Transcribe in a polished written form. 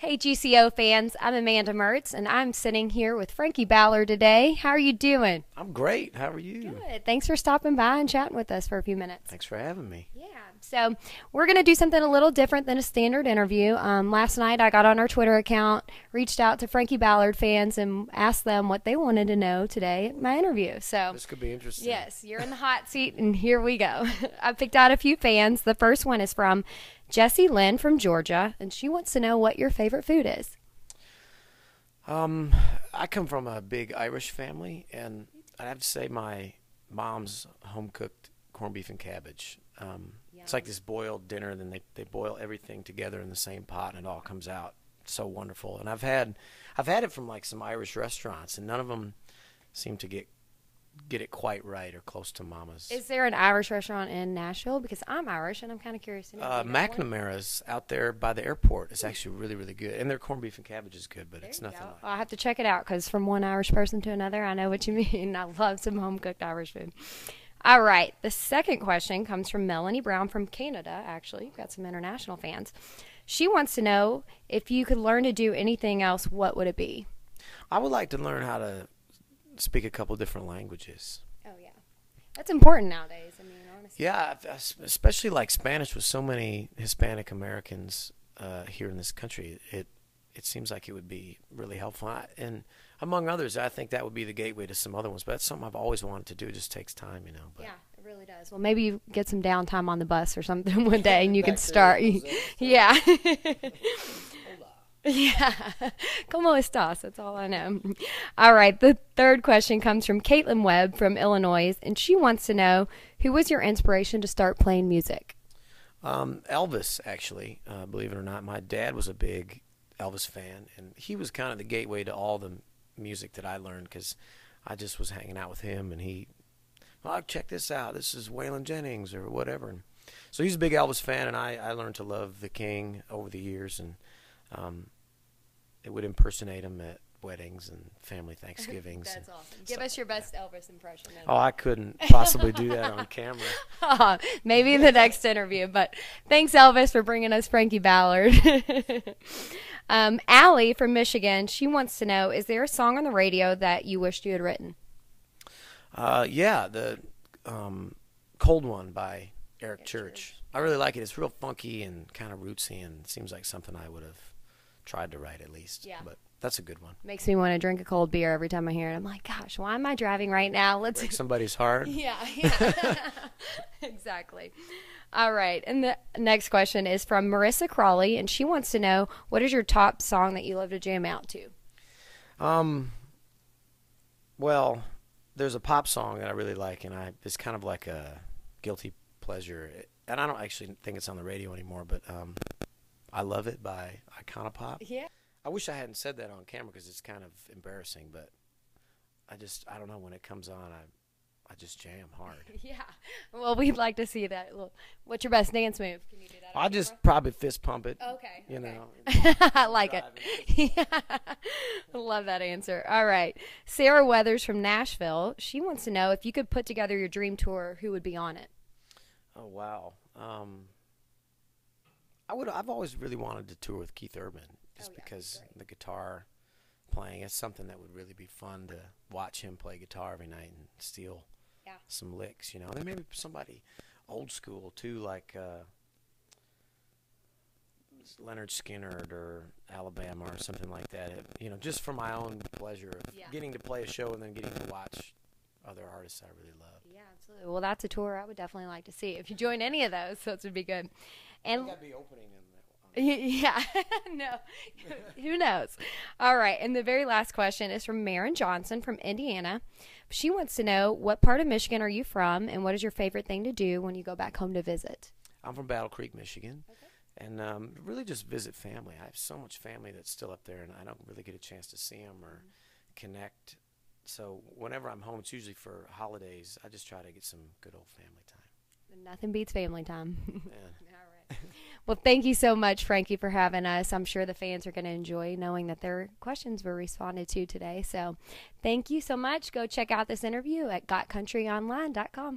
Hey GCO fans, I'm Amanda Mertz and I'm sitting here with Frankie Ballard today. How are you doing? I'm great. How are you? Good. Thanks for stopping by and chatting with us for a few minutes. Thanks for having me. Yeah. So we're going to do something a little different than a standard interview. Last night I got on our Twitter account, reached out to Frankie Ballard fans and asked them what they wanted to know today at my interview. So This could be interesting. yes, you're in the hot seat and here we go. I picked out a few fans. The first one is from Jessie Lynn from Georgia, and she wants to know what your favorite food is. I come from a big Irish family, and I have to say my mom's home-cooked corned beef and cabbage. It's like this boiled dinner, and then they boil everything together in the same pot, and it all comes out so wonderful. And I've had it from like some Irish restaurants, and none of them seem to get it quite right or close to Mama's. Is there an Irish restaurant in Nashville? Because I'm Irish, and I'm kind of curious to know. McNamara's out there by the airport is actually really, really good, and their corned beef and cabbage is good, but it's nothing like. I'll have to check it out because from one Irish person to another, I know what you mean. I love some home-cooked Irish food. All right, the second question comes from Melanie Brown from Canada, actually. We've got some international fans. She wants to know, if you could learn to do anything else, what would it be? I would like to learn how to speak a couple different languages. Oh, yeah. That's important nowadays, I mean, honestly. Yeah, especially like Spanish with so many Hispanic Americans here in this country. It seems like it would be really helpful. And among others, I think that would be the gateway to some other ones. But that's something I've always wanted to do. It just takes time, you know. But. Yeah, it really does. Well, maybe you get some downtime on the bus or something one day and you can start. Yeah. Yeah. ¿Cómo estás? That's all I know. All right. The third question comes from Caitlin Webb from Illinois, and she wants to know, who was your inspiration to start playing music? Elvis, actually, believe it or not. My dad was a big Elvis fan, and he was kind of the gateway to all the music that I learned because I just was hanging out with him, and check this out. This is Waylon Jennings or whatever. And so he's a big Elvis fan, and I learned to love the King over the years, and it would impersonate him at weddings and family Thanksgivings. That's awesome. Give us your best Elvis impression. Oh, I couldn't possibly do that on camera. Maybe in the next interview, but thanks, Elvis, for bringing us Frankie Ballard. Allie from Michigan, she wants to know, is there a song on the radio that you wished you had written? Yeah, the Cold One by Eric Church. I really like it. It's real funky and kind of rootsy, and it seems like something I would have tried to write at least. Yeah. But that's a good one. Makes me want to drink a cold beer every time I hear it. I'm like, gosh, why am I driving right now? Let's Break somebody's heart. Yeah. Exactly. All right. And the next question is from Marissa Crawley, and she wants to know, what is your top song that you love to jam out to? Well, there's a pop song that I really like, and it's kind of like a guilty pleasure. And I don't actually think it's on the radio anymore, but I Love It by Iconopop. Yeah. I wish I hadn't said that on camera because it's kind of embarrassing, but I don't know, when it comes on, I just jam hard. Yeah. Well, we'd like to see that. What's your best dance move? Can you do that? I just probably fist pump it. Okay. You know. I like it. Yeah. I love that answer. All right. Sarah Weathers from Nashville. She wants to know, if you could put together your dream tour, who would be on it? Oh, wow. I've always really wanted to tour with Keith Urban, just because the guitar playing is something that would really be fun to watch him play guitar every night and steal some licks, you know. Then maybe somebody old school too, like Leonard Skinner or Alabama or something like that. You know, just for my own pleasure of getting to play a show and then getting to watch other artists I really love. Yeah, absolutely. Well, that's a tour I would definitely like to see. If you join any of those, those would be good. And I think I'd be opening in that. Yeah, no, who knows? All right, and the very last question is from Maren Johnson from Indiana. She wants to know, what part of Michigan are you from, and what is your favorite thing to do when you go back home to visit? I'm from Battle Creek, Michigan, and really just visit family. I have so much family that's still up there, and I don't really get a chance to see them or connect. So whenever I'm home, it's usually for holidays. I just try to get some good old family time. Nothing beats family time. Yeah. All right. Well, thank you so much, Frankie, for having us. I'm sure the fans are going to enjoy knowing that their questions were responded to today. So thank you so much. Go check out this interview at gotcountryonline.com.